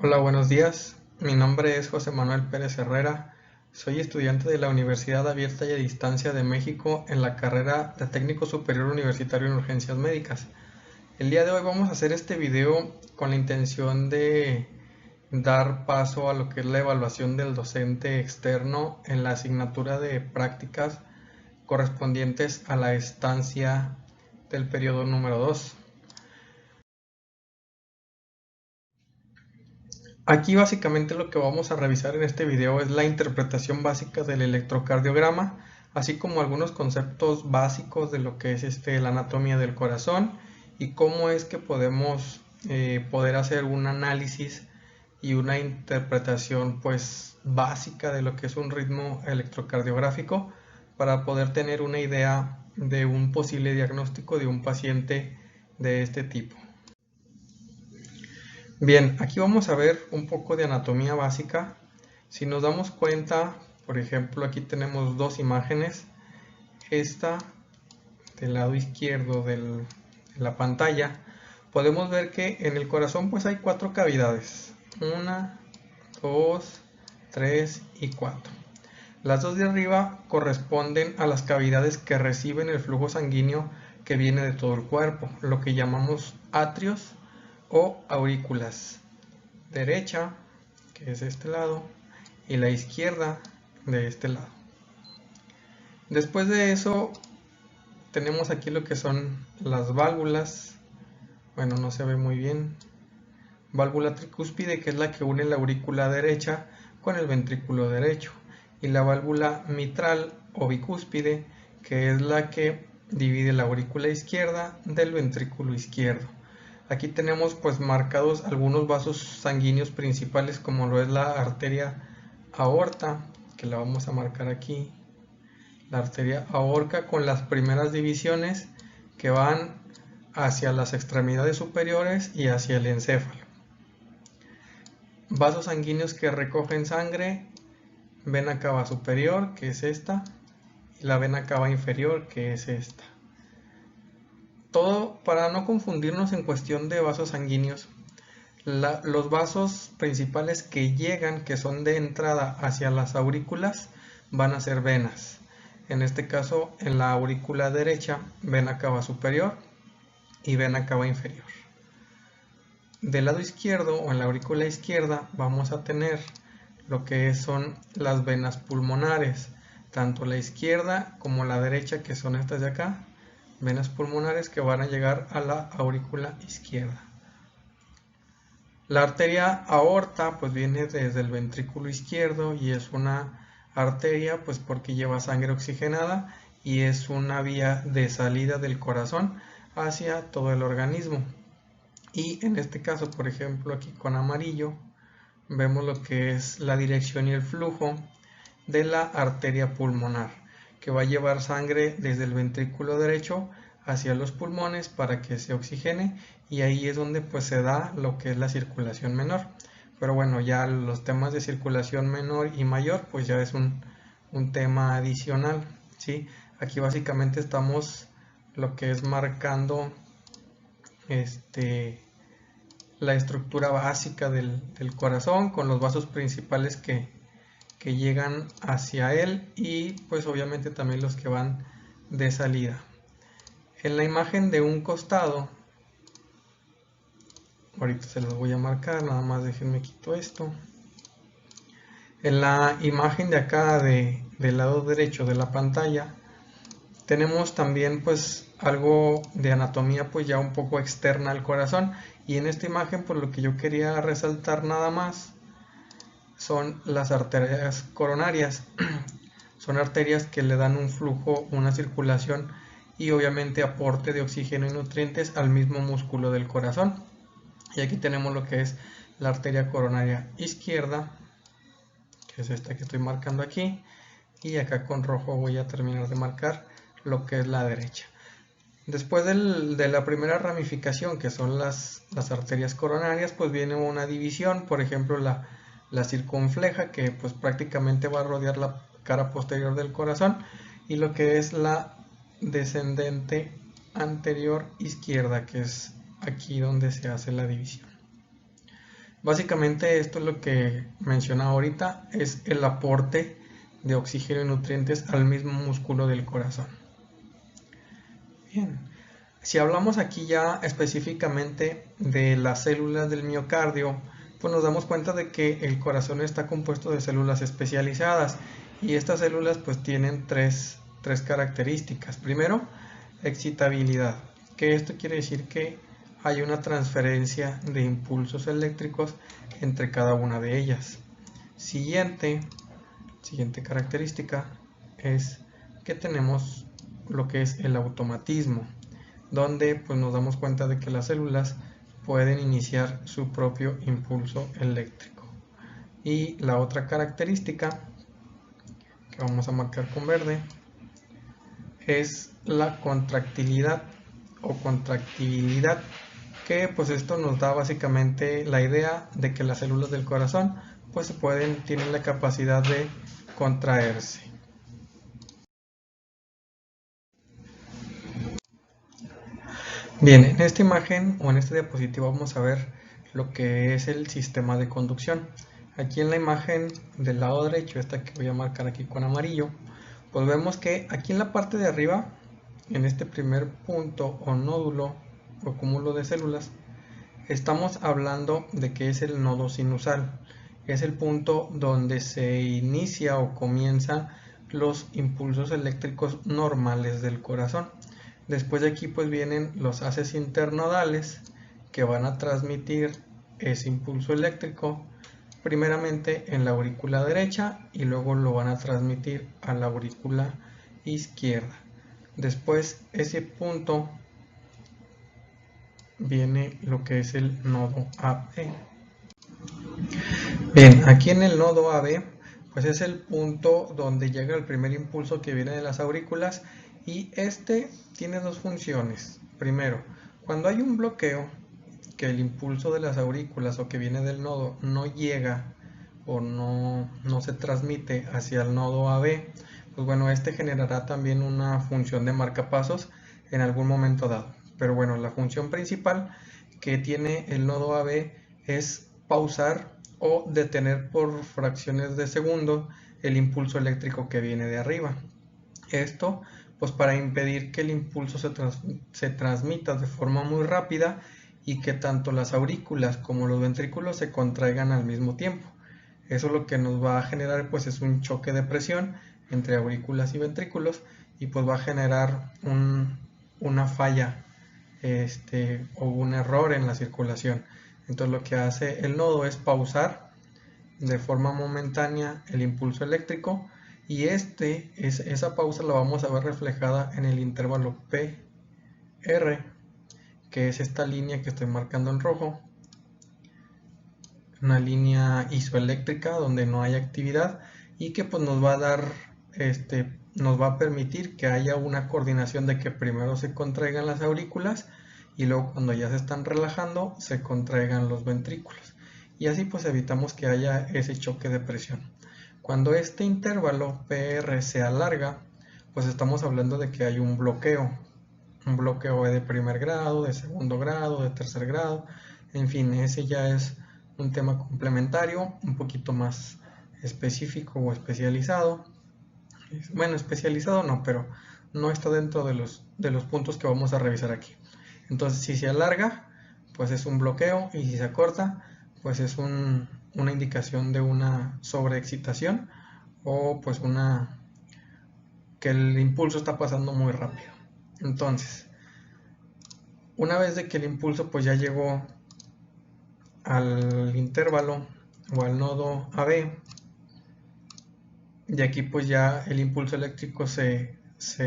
Hola, buenos días. Mi nombre es José Manuel Pérez Herrera. Soy estudiante de la Universidad Abierta y a Distancia de México en la carrera de Técnico Superior Universitario en Urgencias Médicas. El día de hoy vamos a hacer este video con la intención de dar paso a lo que es la evaluación del docente externo en la asignatura de prácticas correspondientes a la estancia del periodo número 2. Aquí básicamente lo que vamos a revisar en este video es la interpretación básica del electrocardiograma, así como algunos conceptos básicos de lo que es la anatomía del corazón y cómo es que podemos poder hacer un análisis y una interpretación pues básica de lo que es un ritmo electrocardiográfico para poder tener una idea de un posible diagnóstico de un paciente de este tipo. Bien, aquí vamos a ver un poco de anatomía básica. Si nos damos cuenta, por ejemplo, aquí tenemos dos imágenes. Esta del lado izquierdo de la pantalla, podemos ver que en el corazón pues hay 4 cavidades. 1, 2, 3 y 4. Las dos de arriba corresponden a las cavidades que reciben el flujo sanguíneo que viene de todo el cuerpo, lo que llamamos atrios o aurículas. Derecha, que es de este lado, y la izquierda de este lado. Después de eso tenemos aquí lo que son las válvulas. Bueno, no se ve muy bien. Válvula tricúspide, que es la que une la aurícula derecha con el ventrículo derecho, y la válvula mitral o bicúspide, que es la que divide la aurícula izquierda del ventrículo izquierdo. Aquí tenemos pues marcados algunos vasos sanguíneos principales, como lo es la arteria aorta, que la vamos a marcar aquí. La arteria aorta con las primeras divisiones que van hacia las extremidades superiores y hacia el encéfalo. Vasos sanguíneos que recogen sangre: vena cava superior, que es esta, y la vena cava inferior, que es esta. Todo para no confundirnos en cuestión de vasos sanguíneos. Los vasos principales que llegan, que son de entrada hacia las aurículas, van a ser venas. En este caso, en la aurícula derecha, vena cava superior y vena cava inferior. Del lado izquierdo, o en la aurícula izquierda, vamos a tener lo que son las venas pulmonares, tanto la izquierda como la derecha, que son estas de acá, venas pulmonares que van a llegar a la aurícula izquierda. La arteria aorta pues viene desde el ventrículo izquierdo y es una arteria pues porque lleva sangre oxigenada y es una vía de salida del corazón hacia todo el organismo. Y en este caso, por ejemplo, aquí con amarillo, vemos lo que es la dirección y el flujo de la arteria pulmonar, que va a llevar sangre desde el ventrículo derecho hacia los pulmones para que se oxigene, y ahí es donde pues se da lo que es la circulación menor. Pero bueno, ya los temas de circulación menor y mayor pues ya es un tema adicional, ¿sí? Aquí básicamente estamos lo que es marcando la estructura básica del corazón, con los vasos principales que llegan hacia él y pues obviamente también los que van de salida. En la imagen de un costado, ahorita se los voy a marcar, nada más déjenme quito esto. En la imagen de acá del lado derecho de la pantalla tenemos también pues algo de anatomía pues ya un poco externa al corazón, y en esta imagen pues lo que yo quería resaltar nada más son las arterias coronarias. Son arterias que le dan un flujo, una circulación y obviamente aporte de oxígeno y nutrientes al mismo músculo del corazón. Y aquí tenemos lo que es la arteria coronaria izquierda, que es esta que estoy marcando aquí, y acá con rojo voy a terminar de marcar lo que es la derecha. Después de la primera ramificación, que son las arterias coronarias, pues viene una división, por ejemplo la circunfleja, que pues prácticamente va a rodear la cara posterior del corazón, y lo que es la descendente anterior izquierda, que es aquí donde se hace la división. Básicamente esto es lo que mencionaba ahorita, es el aporte de oxígeno y nutrientes al mismo músculo del corazón. Bien, si hablamos aquí ya específicamente de las células del miocardio, pues nos damos cuenta de que el corazón está compuesto de células especializadas y estas células pues tienen tres características. Primero, excitabilidad, que esto quiere decir que hay una transferencia de impulsos eléctricos entre cada una de ellas. Siguiente característica es que tenemos lo que es el automatismo, donde pues nos damos cuenta de que las células pueden iniciar su propio impulso eléctrico. Y la otra característica que vamos a marcar con verde es la contractilidad o contractibilidad, que pues esto nos da básicamente la idea de que las células del corazón pues tienen la capacidad de contraerse. Bien, en esta imagen o en este diapositivo vamos a ver lo que es el sistema de conducción. Aquí en la imagen del lado derecho, esta que voy a marcar aquí con amarillo, pues vemos que aquí en la parte de arriba, en este primer punto o nódulo o cúmulo de células, estamos hablando de que es el nodo sinusal. Es el punto donde se inicia o comienzan los impulsos eléctricos normales del corazón. Después de aquí pues vienen los haces internodales que van a transmitir ese impulso eléctrico primeramente en la aurícula derecha y luego lo van a transmitir a la aurícula izquierda. Después ese punto viene lo que es el nodo AB. Bien, aquí en el nodo AB pues es el punto donde llega el primer impulso que viene de las aurículas y este tiene dos funciones. Primero, cuando hay un bloqueo, que el impulso de las aurículas o que viene del nodo no llega o no se transmite hacia el nodo AB, pues bueno, este generará también una función de marcapasos en algún momento dado. Pero bueno, la función principal que tiene el nodo AB es pausar o detener por fracciones de segundo el impulso eléctrico que viene de arriba. Esto pues para impedir que el impulso se transmita de forma muy rápida y que tanto las aurículas como los ventrículos se contraigan al mismo tiempo. Eso lo que nos va a generar pues es un choque de presión entre aurículas y ventrículos y pues va a generar una falla o un error en la circulación. Entonces lo que hace el nodo es pausar de forma momentánea el impulso eléctrico y esa pausa la vamos a ver reflejada en el intervalo PR, que es esta línea que estoy marcando en rojo, una línea isoeléctrica donde no hay actividad y que pues nos va a dar nos va a permitir que haya una coordinación de que primero se contraigan las aurículas y luego cuando ya se están relajando se contraigan los ventrículos y así pues evitamos que haya ese choque de presión. Cuando este intervalo PR se alarga, pues estamos hablando de que hay un bloqueo de primer grado, de segundo grado, de tercer grado, en fin, ese ya es un tema complementario, un poquito más específico o especializado. Bueno, especializado no, pero no está dentro de los puntos que vamos a revisar aquí. Entonces, si se alarga, pues es un bloqueo, y si se acorta, pues es una indicación de una sobreexcitación o pues que el impulso está pasando muy rápido. Entonces, una vez de que el impulso pues ya llegó al intervalo o al nodo AB, de aquí pues ya el impulso eléctrico se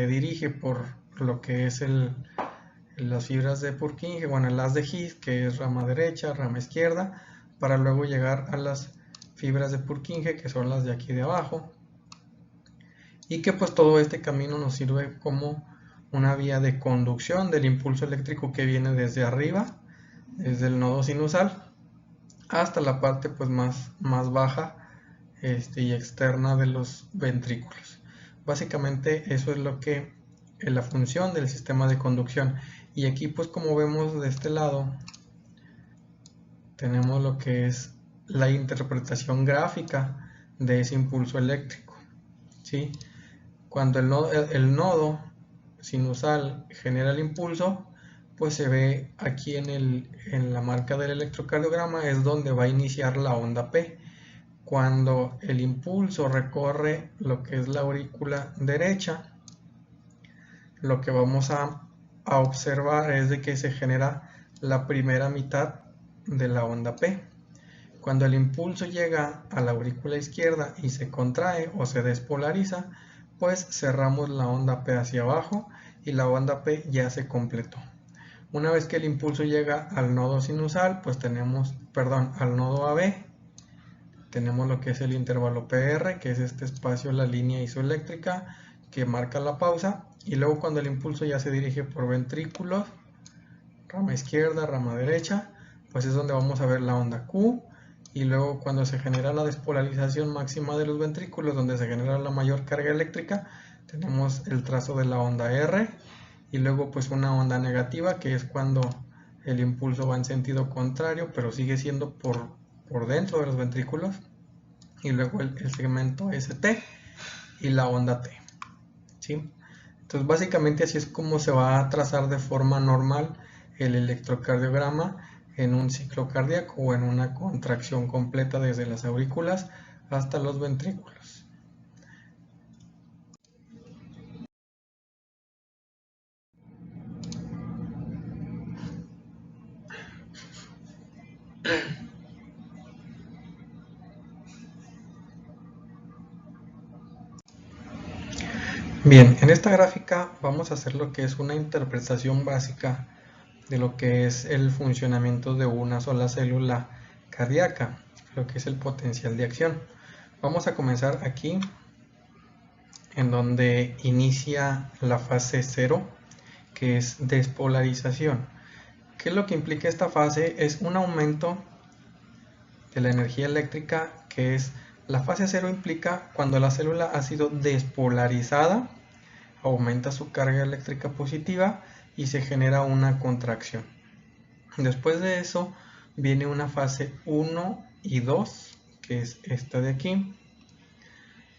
dirige por lo que es las fibras de Purkinje, bueno, el haz de His, que es rama derecha, rama izquierda, para luego llegar a las fibras de Purkinje, que son las de aquí de abajo, y que pues todo este camino nos sirve como una vía de conducción del impulso eléctrico que viene desde arriba, desde el nodo sinusal, hasta la parte pues más baja y externa de los ventrículos. Básicamente eso es lo que es la función del sistema de conducción. Y aquí pues como vemos de este lado, tenemos lo que es la interpretación gráfica de ese impulso eléctrico, ¿sí? Cuando el nodo sinusal genera el impulso, pues se ve aquí en la marca del electrocardiograma, es donde va a iniciar la onda P. Cuando el impulso recorre lo que es la aurícula derecha, lo que vamos a observar es de que se genera la primera mitad de la onda P. Cuando el impulso llega a la aurícula izquierda y se contrae o se despolariza, pues cerramos la onda P hacia abajo y la onda P ya se completó. Una vez que el impulso llega al nodo sinusal, pues al nodo AB, tenemos lo que es el intervalo PR, que es este espacio, la línea isoeléctrica que marca la pausa, y luego cuando el impulso ya se dirige por ventrículos, rama izquierda, rama derecha, pues es donde vamos a ver la onda Q, y luego cuando se genera la despolarización máxima de los ventrículos, donde se genera la mayor carga eléctrica, tenemos el trazo de la onda R, y luego pues una onda negativa, que es cuando el impulso va en sentido contrario, pero sigue siendo por dentro de los ventrículos, y luego el segmento ST y la onda T, ¿sí? Entonces básicamente así es como se va a trazar de forma normal el electrocardiograma en un ciclo cardíaco o en una contracción completa desde las aurículas hasta los ventrículos. Bien, en esta gráfica vamos a hacer lo que es una interpretación básica de lo que es el funcionamiento de una sola célula cardíaca, lo que es el potencial de acción. Vamos a comenzar aquí, en donde inicia la fase 0, que es despolarización. ¿Qué es lo que implica esta fase? Es un aumento de la energía eléctrica, que es la fase 0 implica cuando la célula ha sido despolarizada, aumenta su carga eléctrica positiva y se genera una contracción. Después de eso viene una fase 1 y 2, que es esta de aquí,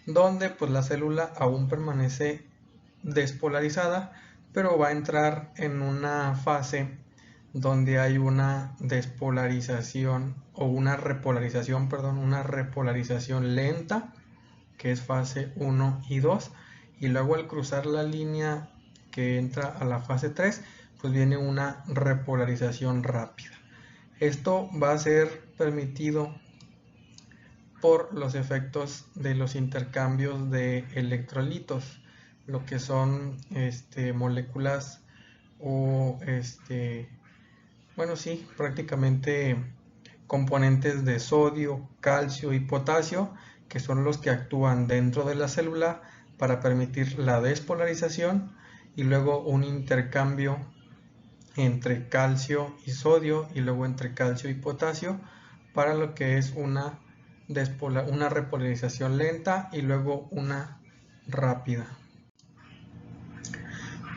donde pues la célula aún permanece despolarizada, pero va a entrar en una fase donde hay una despolarización o una repolarización lenta, que es fase 1 y 2, y luego al cruzar la línea que entra a la fase 3, pues viene una repolarización rápida. Esto va a ser permitido por los efectos de los intercambios de electrolitos, lo que son moléculas o prácticamente componentes de sodio, calcio y potasio, que son los que actúan dentro de la célula para permitir la despolarización y luego un intercambio entre calcio y sodio y luego entre calcio y potasio para lo que es una repolarización lenta y luego una rápida.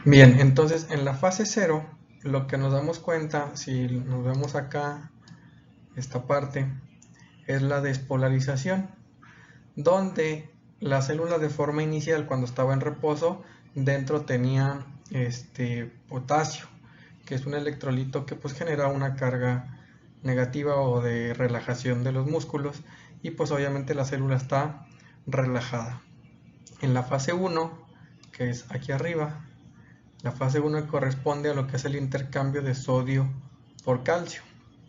Bien, entonces en la fase 0 lo que nos damos cuenta, si nos vemos acá, esta parte, es la despolarización, donde la célula de forma inicial, cuando estaba en reposo, dentro tenía potasio, que es un electrolito que pues genera una carga negativa o de relajación de los músculos, y pues obviamente la célula está relajada. En la fase 1, que es aquí arriba, la fase 1 corresponde a lo que es el intercambio de sodio por calcio,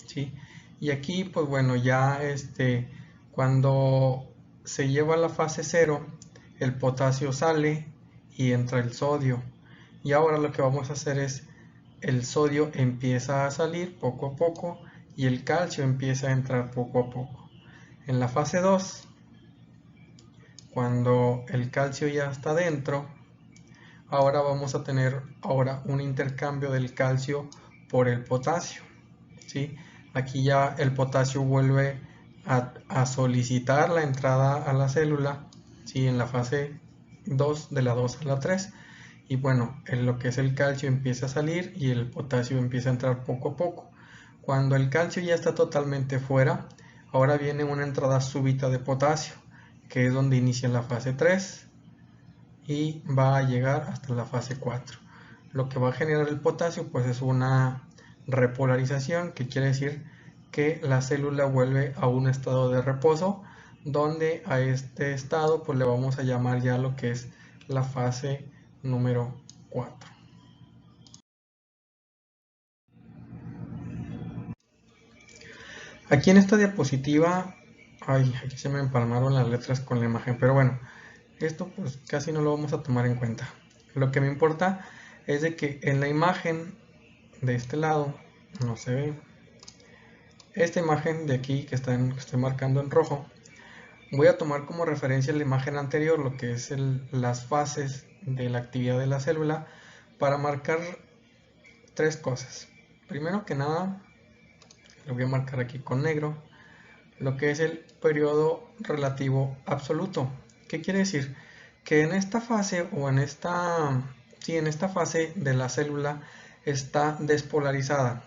¿sí? Y aquí pues bueno, ya cuando se lleva a la fase 0, el potasio sale y entra el sodio, y ahora lo que vamos a hacer es el sodio empieza a salir poco a poco y el calcio empieza a entrar poco a poco. En la fase 2, cuando el calcio ya está dentro, ahora vamos a tener un intercambio del calcio por el potasio, ¿sí? Aquí ya el potasio vuelve a solicitar la entrada a la célula, ¿sí? En la fase 2, de la 2 a la 3, y bueno, en lo que es el calcio empieza a salir y el potasio empieza a entrar poco a poco. Cuando el calcio ya está totalmente fuera, ahora viene una entrada súbita de potasio, que es donde inicia la fase 3 y va a llegar hasta la fase 4. Lo que va a generar el potasio pues es una repolarización, que quiere decir que la célula vuelve a un estado de reposo, donde a este estado pues le vamos a llamar ya lo que es la fase número 4. Aquí en esta diapositiva, ay, aquí se me empalmaron las letras con la imagen, pero bueno, esto pues casi no lo vamos a tomar en cuenta. Lo que me importa es de que en la imagen de este lado no se ve. Esta imagen de aquí que estoy marcando en rojo, voy a tomar como referencia la imagen anterior, lo que es las fases de la actividad de la célula, para marcar tres cosas. Primero que nada, lo voy a marcar aquí con negro, lo que es el periodo relativo absoluto. ¿Qué quiere decir? Que en esta fase o en esta fase de la célula está despolarizada,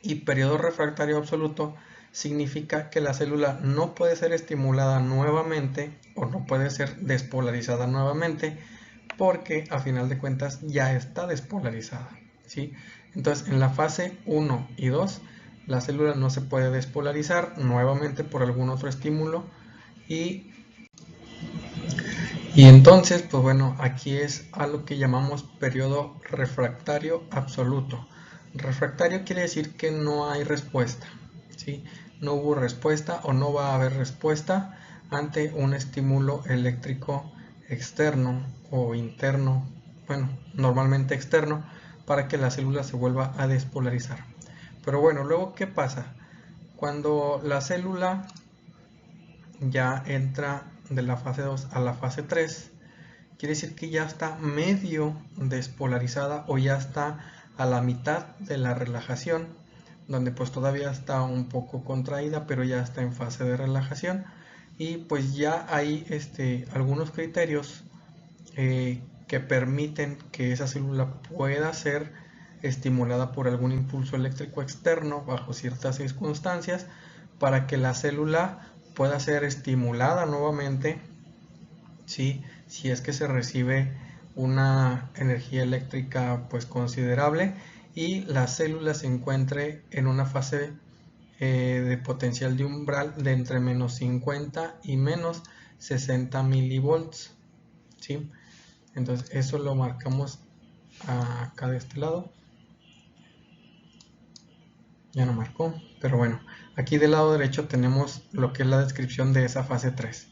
y periodo refractario absoluto significa que la célula no puede ser estimulada nuevamente o no puede ser despolarizada nuevamente, porque a final de cuentas ya está despolarizada, ¿sí? Entonces en la fase 1 y 2 la célula no se puede despolarizar nuevamente por algún otro estímulo, y entonces pues bueno, aquí es a lo que llamamos periodo refractario absoluto. Refractario quiere decir que no hay respuesta, ¿sí? No hubo respuesta o no va a haber respuesta ante un estímulo eléctrico externo o interno, bueno, normalmente externo, para que la célula se vuelva a despolarizar. Pero bueno, luego, ¿qué pasa? Cuando la célula ya entra de la fase 2 a la fase 3, quiere decir que ya está medio despolarizada o ya está a la mitad de la relajación, donde pues todavía está un poco contraída, pero ya está en fase de relajación. Y pues ya hay algunos criterios que permiten que esa célula pueda ser estimulada por algún impulso eléctrico externo bajo ciertas circunstancias, para que la célula pueda ser estimulada nuevamente, ¿sí? Si es que se recibe una energía eléctrica pues considerable y la célula se encuentre en una fase de potencial de umbral de entre menos 50 y menos 60 milivolts, ¿sí? Entonces eso lo marcamos acá de este lado. Ya no marcó, pero bueno, aquí del lado derecho tenemos lo que es la descripción de esa fase 3.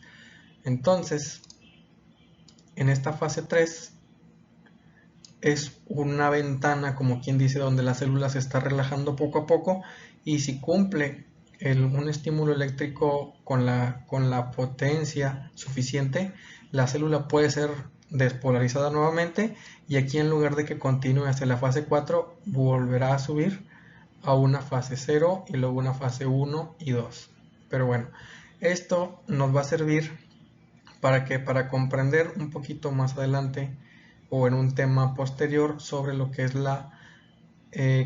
Entonces, en esta fase 3 es una ventana, como quien dice, donde la célula se está relajando poco a poco, y si cumple un estímulo eléctrico con la potencia suficiente, la célula puede ser despolarizada nuevamente, y aquí en lugar de que continúe hasta la fase 4, volverá a subir a una fase 0 y luego una fase 1 y 2. Pero bueno, esto nos va a servir para comprender un poquito más adelante o en un tema posterior sobre lo que es la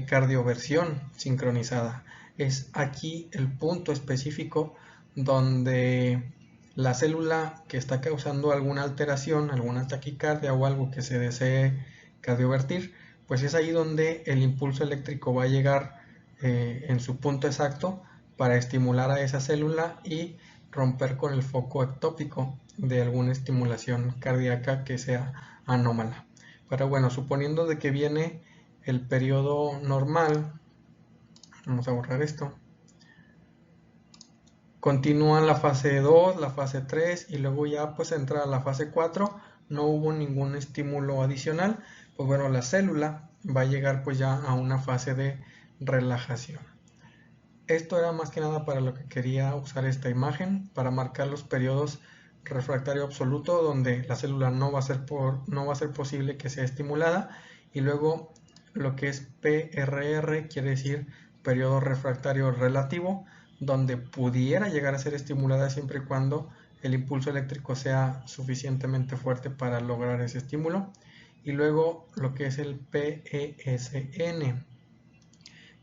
cardioversión sincronizada. Es aquí el punto específico donde la célula que está causando alguna alteración, alguna taquicardia o algo que se desee cardiovertir, pues es ahí donde el impulso eléctrico va a llegar en su punto exacto para estimular a esa célula y romper con el foco ectópico de alguna estimulación cardíaca que sea anómala. Pero bueno, suponiendo de que viene el periodo normal, vamos a borrar esto, continúa la fase 2, la fase 3 y luego ya pues entra a la fase 4, no hubo ningún estímulo adicional, pues bueno, la célula va a llegar pues ya a una fase de relajación. Esto era más que nada para lo que quería usar esta imagen, para marcar los periodos refractario absoluto, donde la célula no va a ser posible que sea estimulada, y luego lo que es PRR, quiere decir periodo refractario relativo, donde pudiera llegar a ser estimulada siempre y cuando el impulso eléctrico sea suficientemente fuerte para lograr ese estímulo, y luego lo que es el PESN,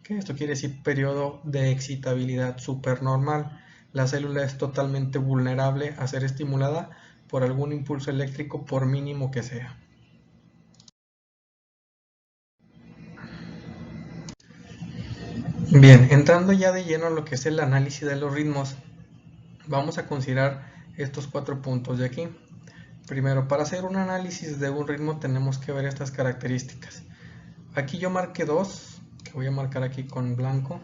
que esto quiere decir periodo de excitabilidad supernormal. La célula es totalmente vulnerable a ser estimulada por algún impulso eléctrico, por mínimo que sea. Bien, entrando ya de lleno en lo que es el análisis de los ritmos, vamos a considerar estos 4 puntos de aquí. Primero, para hacer un análisis de un ritmo tenemos que ver estas características. Aquí yo marqué 2, que voy a marcar aquí con blanco,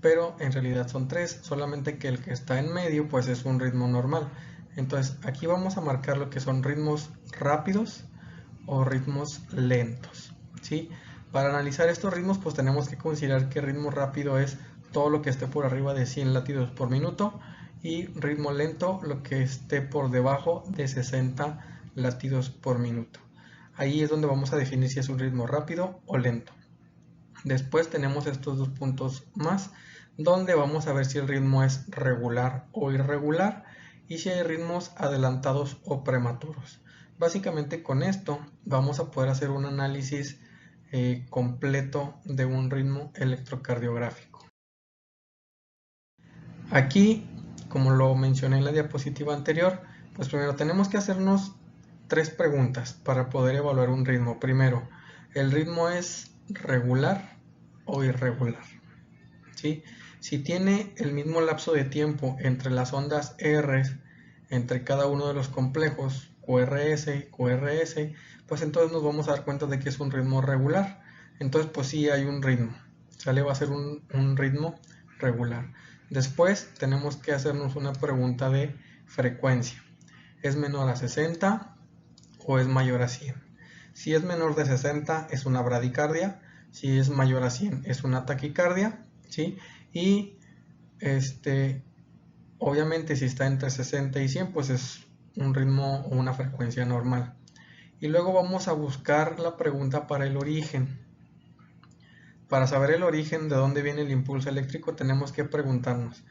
pero en realidad son 3, solamente que el que está en medio pues es un ritmo normal. Entonces aquí vamos a marcar lo que son ritmos rápidos o ritmos lentos, ¿sí? Para analizar estos ritmos pues tenemos que considerar que ritmo rápido es todo lo que esté por arriba de 100 latidos por minuto y ritmo lento lo que esté por debajo de 60 latidos por minuto. Ahí es donde vamos a definir si es un ritmo rápido o lento. Después tenemos estos 2 puntos más, donde vamos a ver si el ritmo es regular o irregular y si hay ritmos adelantados o prematuros. Básicamente con esto vamos a poder hacer un análisis completo de un ritmo electrocardiográfico. Aquí, como lo mencioné en la diapositiva anterior, pues primero tenemos que hacernos 3 preguntas para poder evaluar un ritmo. Primero, ¿el ritmo es regular o irregular? ¿Sí? Si tiene el mismo lapso de tiempo entre las ondas R, entre cada uno de los complejos, QRS, QRS, pues entonces nos vamos a dar cuenta de que es un ritmo regular. Entonces pues sí hay un ritmo, ¿sale? Va a ser un ritmo regular. Después tenemos que hacernos una pregunta de frecuencia. ¿Es menor a 60 o es mayor a 100? Si es menor de 60 es una bradicardia, si es mayor a 100 es una taquicardia, ¿sí? Y obviamente si está entre 60 y 100 pues es un ritmo o una frecuencia normal. Y luego vamos a buscar la pregunta para el origen. Para saber el origen de dónde viene el impulso eléctrico tenemos que preguntarnos,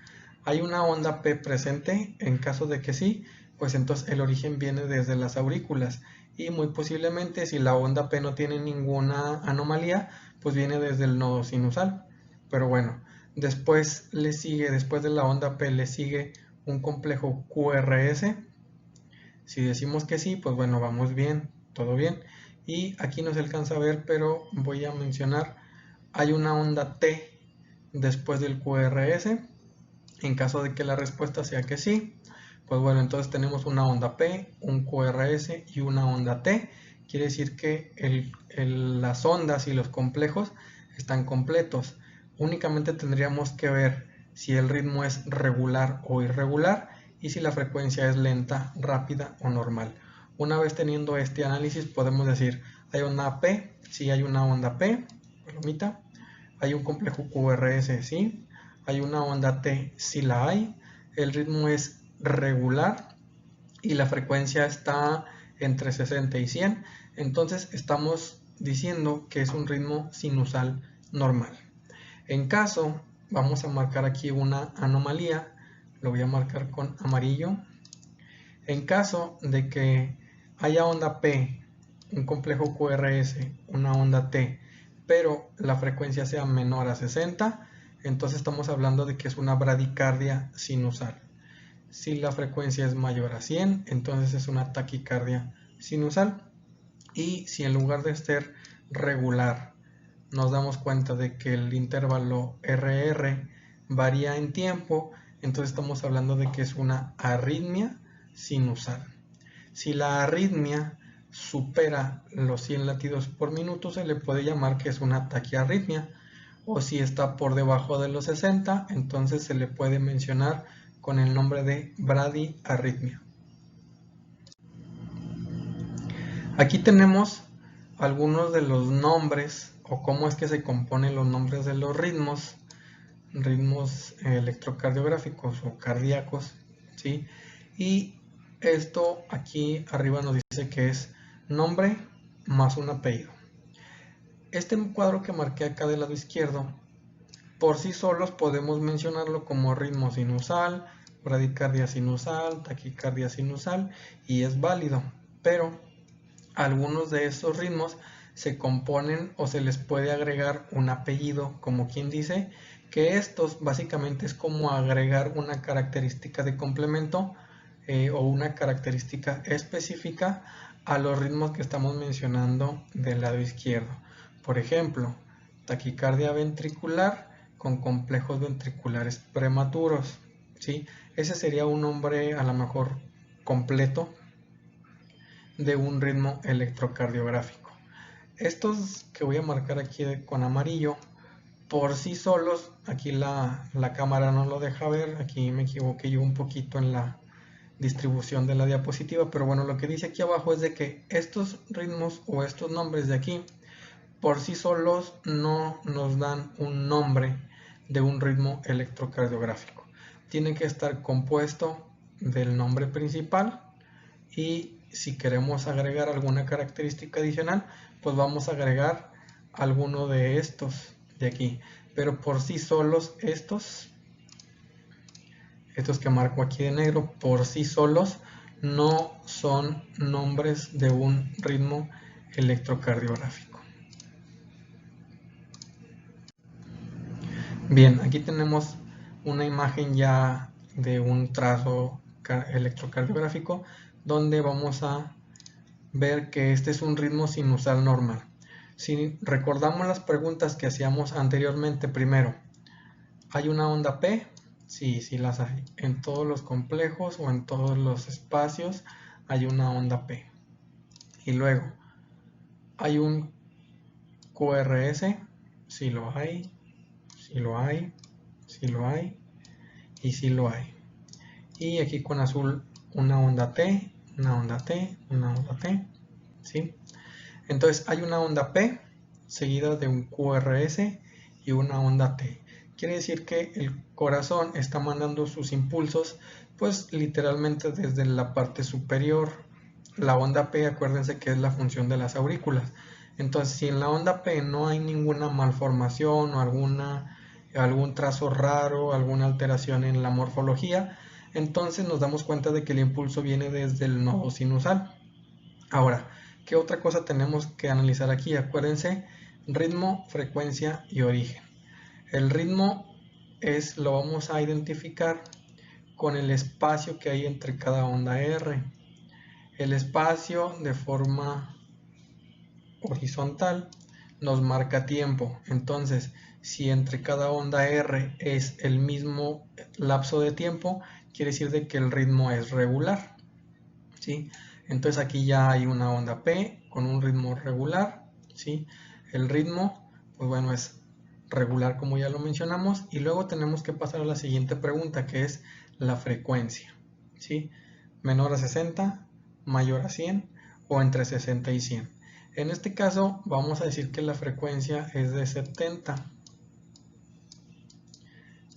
¿hay una onda P presente? En caso de que sí, pues entonces el origen viene desde las aurículas y muy posiblemente si la onda P no tiene ninguna anomalía, pues viene desde el nodo sinusal. Pero bueno, después de la onda P le sigue un complejo QRS. Si decimos que sí, pues bueno, vamos bien, todo bien. Y aquí no se alcanza a ver, pero voy a mencionar, hay una onda T después del QRS. En caso de que la respuesta sea que sí, pues bueno, entonces tenemos una onda P, un QRS y una onda T. Quiere decir que las ondas y los complejos están completos. Únicamente tendríamos que ver si el ritmo es regular o irregular y si la frecuencia es lenta, rápida o normal. Una vez teniendo este análisis podemos decir, hay onda P, sí hay una onda P, palomita. Hay un complejo QRS, sí. Hay una onda T, sí la hay. El ritmo es regular y la frecuencia está entre 60 y 100. Entonces estamos diciendo que es un ritmo sinusal normal. En caso, vamos a marcar aquí una anomalía. Lo voy a marcar con amarillo. En caso de que haya onda P, un complejo QRS, una onda T, pero la frecuencia sea menor a 60, entonces estamos hablando de que es una bradicardia sinusal. Si la frecuencia es mayor a 100, entonces es una taquicardia sinusal. Y si en lugar de ser regular nos damos cuenta de que el intervalo RR varía en tiempo, entonces estamos hablando de que es una arritmia sinusal. Si la arritmia supera los 100 latidos por minuto, se le puede llamar que es una taquiarritmia, o si está por debajo de los 60, entonces se le puede mencionar con el nombre de bradiarritmia. Aquí tenemos algunos de los nombres o cómo es que se componen los nombres de los ritmos electrocardiográficos o cardíacos, ¿sí? Y esto aquí arriba nos dice que es nombre más un apellido. Este cuadro que marqué acá del lado izquierdo, por sí solos podemos mencionarlo como ritmo sinusal, bradicardia sinusal, taquicardia sinusal y es válido, pero algunos de estos ritmos se componen o se les puede agregar un apellido, como quien dice, que estos básicamente es como agregar una característica de complemento o una característica específica a los ritmos que estamos mencionando del lado izquierdo. Por ejemplo, taquicardia ventricular con complejos ventriculares prematuros, ¿sí? Ese sería un nombre a lo mejor completo de un ritmo electrocardiográfico. Estos que voy a marcar aquí con amarillo, por sí solos, aquí la cámara no lo deja ver, aquí me equivoqué yo un poquito en la distribución de la diapositiva, pero bueno, lo que dice aquí abajo es de que estos ritmos o estos nombres de aquí, por sí solos no nos dan un nombre de un ritmo electrocardiográfico. Tiene que estar compuesto del nombre principal y si queremos agregar alguna característica adicional, pues vamos a agregar alguno de estos de aquí. Pero por sí solos estos que marco aquí de negro, por sí solos no son nombres de un ritmo electrocardiográfico. Bien, aquí tenemos una imagen ya de un trazo electrocardiográfico donde vamos a ver que este es un ritmo sinusal normal. Si recordamos las preguntas que hacíamos anteriormente, primero, ¿hay una onda P? Sí, sí las hay. En todos los complejos o en todos los espacios hay una onda P. Y luego, ¿hay un QRS? Sí lo hay, sí lo hay, sí lo hay y sí lo hay. Y aquí con azul una onda T, una onda T, una onda T, ¿sí? Entonces hay una onda P seguida de un QRS y una onda T. Quiere decir que el corazón está mandando sus impulsos pues literalmente desde la parte superior. La onda P, acuérdense que es la función de las aurículas. Entonces si en la onda P no hay ninguna malformación o algún trazo raro, alguna alteración en la morfología, entonces nos damos cuenta de que el impulso viene desde el nodo sinusal. Ahora, ¿qué otra cosa tenemos que analizar aquí? Acuérdense, ritmo, frecuencia y origen. El ritmo lo vamos a identificar con el espacio que hay entre cada onda R. El espacio de forma horizontal nos marca tiempo. Entonces, si entre cada onda R es el mismo lapso de tiempo, quiere decir de que el ritmo es regular, ¿sí? Entonces aquí ya hay una onda P con un ritmo regular, ¿sí? El ritmo, pues bueno, es regular como ya lo mencionamos, y luego tenemos que pasar a la siguiente pregunta, que es la frecuencia, ¿sí? Menor a 60, mayor a 100 o entre 60 y 100. En este caso vamos a decir que la frecuencia es de 70.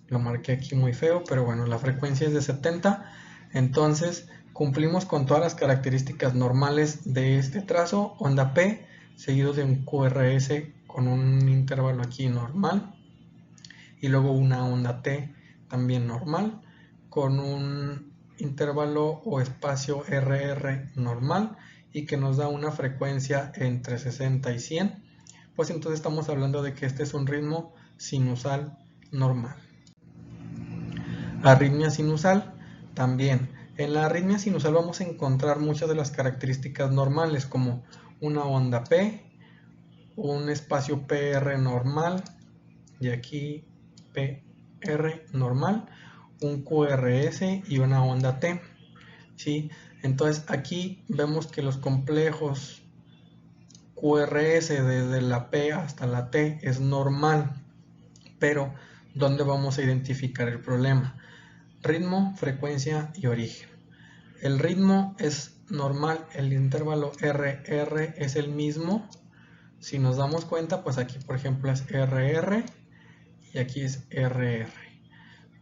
Lo marqué aquí muy feo, pero bueno, la frecuencia es de 70. Entonces cumplimos con todas las características normales de este trazo, onda P, seguido de un QRS con un intervalo aquí normal, y luego una onda T también normal, con un intervalo o espacio RR normal, y que nos da una frecuencia entre 60 y 100, pues entonces estamos hablando de que este es un ritmo sinusal normal. Arritmia sinusal también. En la arritmia sinusal vamos a encontrar muchas de las características normales, como una onda P, un espacio PR normal, y aquí PR normal, un QRS y una onda T, ¿sí? Entonces aquí vemos que los complejos QRS desde la P hasta la T es normal, pero ¿dónde vamos a identificar el problema? Ritmo, frecuencia y origen. El ritmo es normal, el intervalo RR es el mismo. Si nos damos cuenta, pues aquí por ejemplo es RR y aquí es RR.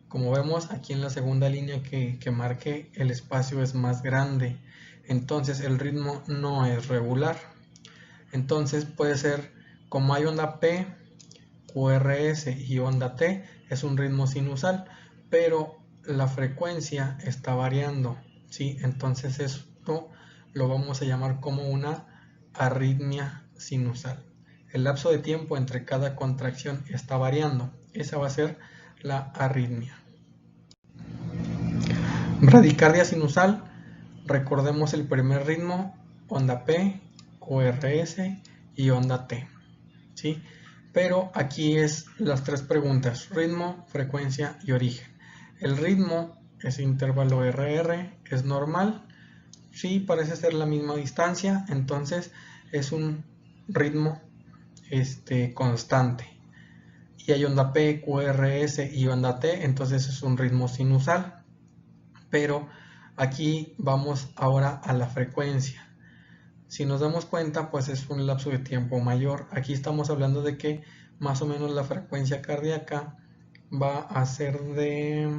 Como vemos aquí en la segunda línea que marqué, el espacio es más grande, entonces el ritmo no es regular. Entonces puede ser, como hay onda P, QRS y onda T, es un ritmo sinusal, pero la frecuencia está variando, ¿sí? Entonces esto lo vamos a llamar como una arritmia sinusal. El lapso de tiempo entre cada contracción está variando. Esa va a ser la arritmia. Bradicardia sinusal, recordemos el primer ritmo, onda P, QRS y onda T, ¿sí? Pero aquí es las tres preguntas: ritmo, frecuencia y origen. El ritmo, ese intervalo RR, es normal. Sí, parece ser la misma distancia, entonces es un ritmo constante. Y hay onda P, QRS y onda T, entonces es un ritmo sinusal. Pero aquí vamos ahora a la frecuencia. Si nos damos cuenta, pues es un lapso de tiempo mayor. Aquí estamos hablando de que más o menos la frecuencia cardíaca va a ser de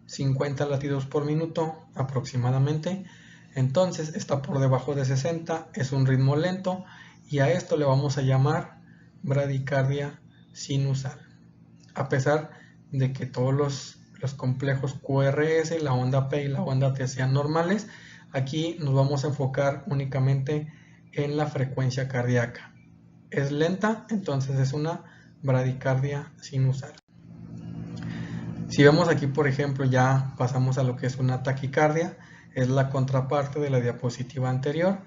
50 latidos por minuto aproximadamente. Entonces está por debajo de 60, es un ritmo lento y a esto le vamos a llamar bradicardia sinusal. A pesar de que todos los complejos QRS, la onda P y la onda T sean normales, aquí nos vamos a enfocar únicamente en la frecuencia cardíaca. Es lenta, entonces es una bradicardia sinusal. Si vemos aquí, por ejemplo, ya pasamos a lo que es una taquicardia, es la contraparte de la diapositiva anterior.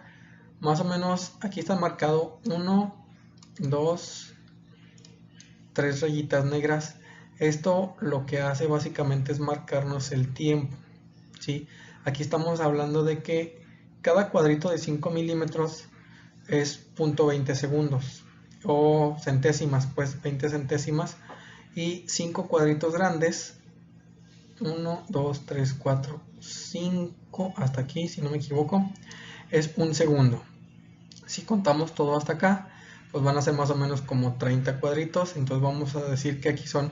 Más o menos aquí está marcado 1, 2, 3 rayitas negras. Esto lo que hace básicamente es marcarnos el tiempo, ¿sí? Aquí estamos hablando de que cada cuadrito de 5 milímetros es 0.20 segundos o centésimas, pues 20 centésimas, y 5 cuadritos grandes, 1, 2, 3, 4, 5, hasta aquí si no me equivoco, es un segundo. Si contamos todo hasta acá, pues van a ser más o menos como 30 cuadritos, entonces vamos a decir que aquí son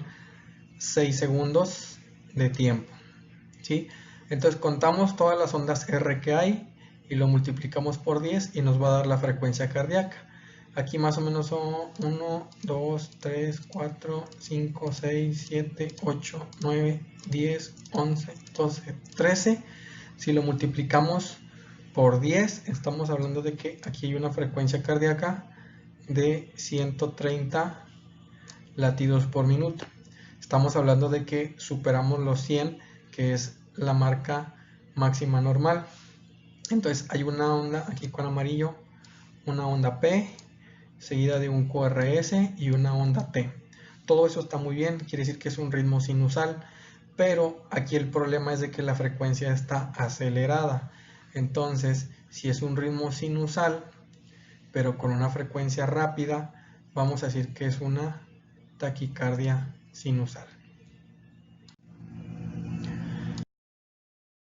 6 segundos de tiempo, ¿sí? Entonces contamos todas las ondas R que hay y lo multiplicamos por 10 y nos va a dar la frecuencia cardíaca. Aquí más o menos son 1, 2, 3, 4, 5, 6, 7, 8, 9, 10, 11, 12, 13. Si lo multiplicamos por 10, estamos hablando de que aquí hay una frecuencia cardíaca de 130 latidos por minuto. Estamos hablando de que superamos los 100, que es la marca máxima normal. Entonces hay una onda aquí con amarillo, una onda P, seguida de un QRS y una onda T. Todo eso está muy bien, quiere decir que es un ritmo sinusal, pero aquí el problema es de que la frecuencia está acelerada. Entonces, si es un ritmo sinusal, pero con una frecuencia rápida, vamos a decir que es una taquicardia sinusal.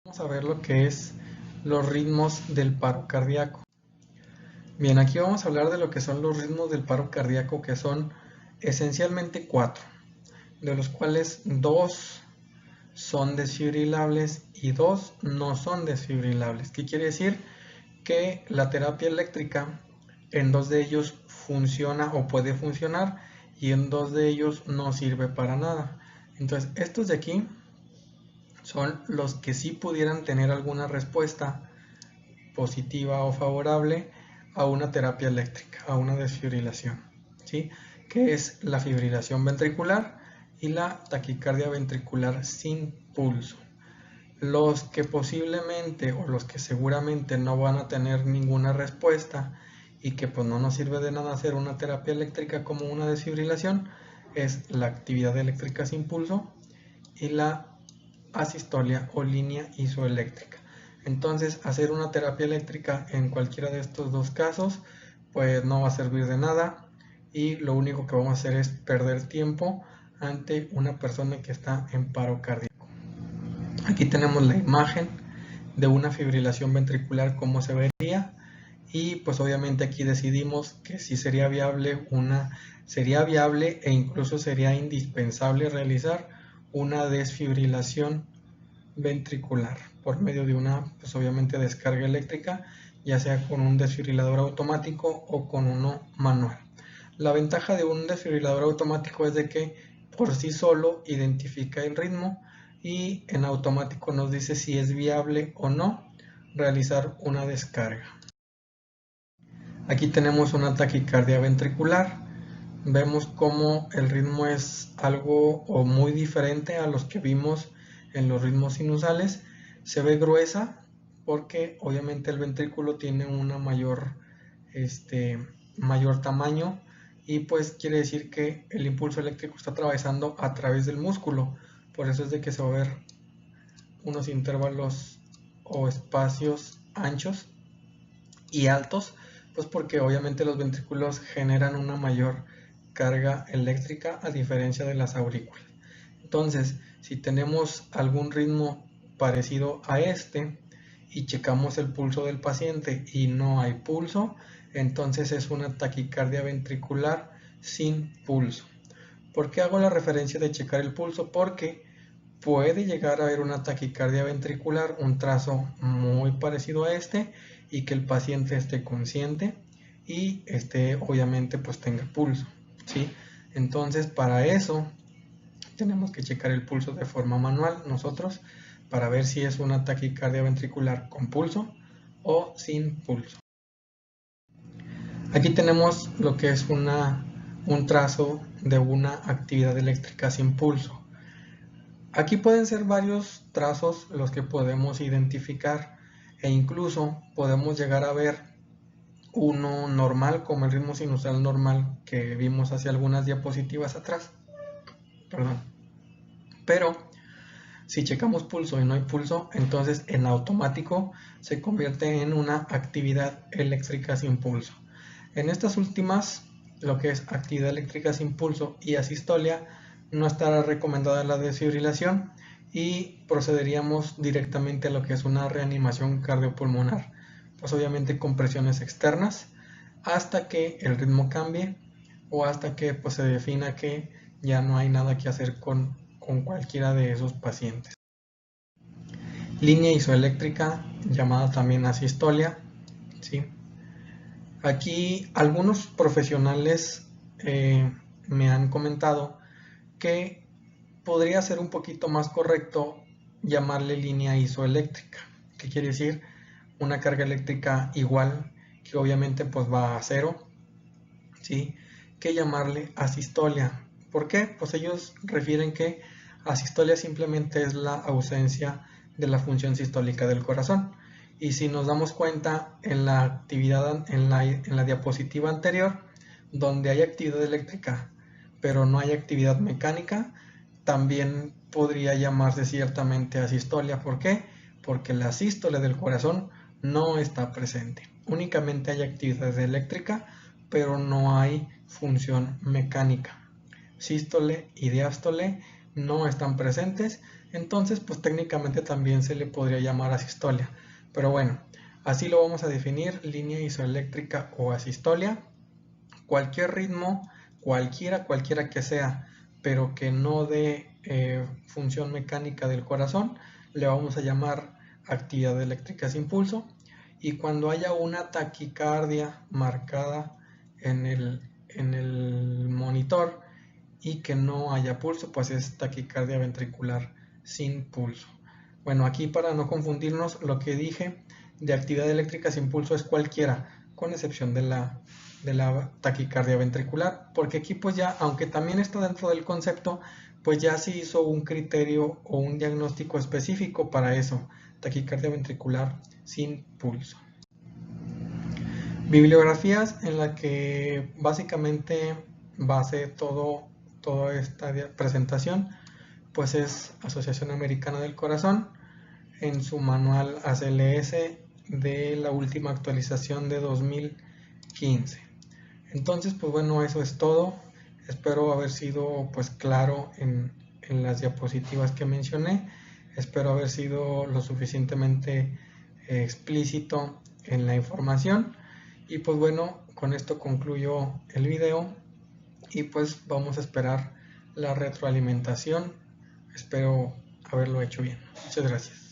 Vamos a ver lo que es los ritmos del paro cardíaco. Bien, aquí vamos a hablar de lo que son los ritmos del paro cardíaco, que son esencialmente 4, de los cuales 2 son desfibrilables y 2 no son desfibrilables. ¿Qué quiere decir? Que la terapia eléctrica en 2 de ellos funciona o puede funcionar y en 2 de ellos no sirve para nada. Entonces estos de aquí son los que sí pudieran tener alguna respuesta positiva o favorable a una terapia eléctrica, a una desfibrilación, ¿sí? Que es la fibrilación ventricular y la taquicardia ventricular sin pulso. Los que posiblemente o los que seguramente no van a tener ninguna respuesta y que pues no nos sirve de nada hacer una terapia eléctrica como una desfibrilación es la actividad eléctrica sin pulso y la asistolia o línea isoeléctrica. Entonces hacer una terapia eléctrica en cualquiera de estos dos casos pues no va a servir de nada y lo único que vamos a hacer es perder tiempo ante una persona que está en paro cardíaco. Aquí tenemos la imagen de una fibrilación ventricular, como se vería, y pues obviamente aquí decidimos que sí sería viable e incluso sería indispensable realizar una desfibrilación ventricular por medio de una, pues obviamente, descarga eléctrica, ya sea con un desfibrilador automático o con uno manual. La ventaja de un desfibrilador automático es de que por sí solo identifica el ritmo y en automático nos dice si es viable o no realizar una descarga. Aquí tenemos una taquicardia ventricular. Vemos cómo el ritmo es algo o muy diferente a los que vimos en los ritmos sinusales. Se ve gruesa porque obviamente el ventrículo tiene una mayor tamaño, y pues quiere decir que el impulso eléctrico está atravesando a través del músculo. Por eso es de que se va a ver unos intervalos o espacios anchos y altos, pues porque obviamente los ventrículos generan una mayor carga eléctrica a diferencia de las aurículas. Entonces, si tenemos algún ritmo parecido a este y checamos el pulso del paciente y no hay pulso, entonces es una taquicardia ventricular sin pulso. ¿Por qué hago la referencia de checar el pulso? Porque puede llegar a haber una taquicardia ventricular, un trazo muy parecido a este, y que el paciente esté consciente y obviamente pues tenga pulso, ¿sí? Entonces para eso tenemos que checar el pulso de forma manual nosotros para ver si es una taquicardia ventricular con pulso o sin pulso. Aquí tenemos lo que es un trazo de una actividad eléctrica sin pulso. Aquí pueden ser varios trazos los que podemos identificar, e incluso podemos llegar a ver uno normal como el ritmo sinusal normal que vimos hace algunas diapositivas atrás. Perdón. Pero si checamos pulso y no hay pulso, entonces en automático se convierte en una actividad eléctrica sin pulso. En estas últimas, lo que es actividad eléctrica sin pulso y asistolia, no estará recomendada la desfibrilación y procederíamos directamente a lo que es una reanimación cardiopulmonar, pues obviamente con presiones externas hasta que el ritmo cambie o hasta que pues, se defina que ya no hay nada que hacer con cualquiera de esos pacientes. Línea isoeléctrica, llamada también asistolia, ¿sí? Aquí algunos profesionales me han comentado que podría ser un poquito más correcto llamarle línea isoeléctrica, que quiere decir una carga eléctrica igual, que obviamente pues va a cero, ¿sí? Que llamarle asistolia. ¿Por qué? Pues ellos refieren que asistolia simplemente es la ausencia de la función sistólica del corazón. Y si nos damos cuenta en la actividad, en la diapositiva anterior, donde hay actividad eléctrica, pero no hay actividad mecánica, también podría llamarse ciertamente asistolia. ¿Por qué? Porque la sístole del corazón no está presente. Únicamente hay actividad eléctrica, pero no hay función mecánica. Sístole y diástole no están presentes, entonces pues técnicamente también se le podría llamar asistolia. Pero bueno, así lo vamos a definir: línea isoeléctrica o asistolia. Cualquier ritmo, cualquiera que sea, pero que no dé función mecánica del corazón, le vamos a llamar actividad eléctrica sin pulso. Y cuando haya una taquicardia marcada en el monitor y que no haya pulso, pues es taquicardia ventricular sin pulso. Bueno, aquí para no confundirnos, lo que dije de actividad eléctrica sin pulso es cualquiera, con excepción de la taquicardia ventricular, porque aquí pues ya, aunque también está dentro del concepto, pues ya se hizo un criterio o un diagnóstico específico para eso: taquicardia ventricular sin pulso. Bibliografías en la que básicamente base toda esta presentación, pues es Asociación Americana del Corazón, en su manual ACLS de la última actualización de 2015. Entonces, pues bueno, eso es todo. Espero haber sido pues claro en las diapositivas que mencioné. Espero haber sido lo suficientemente explícito en la información. Y pues bueno, con esto concluyo el video y pues vamos a esperar la retroalimentación. Espero haberlo hecho bien. Muchas gracias.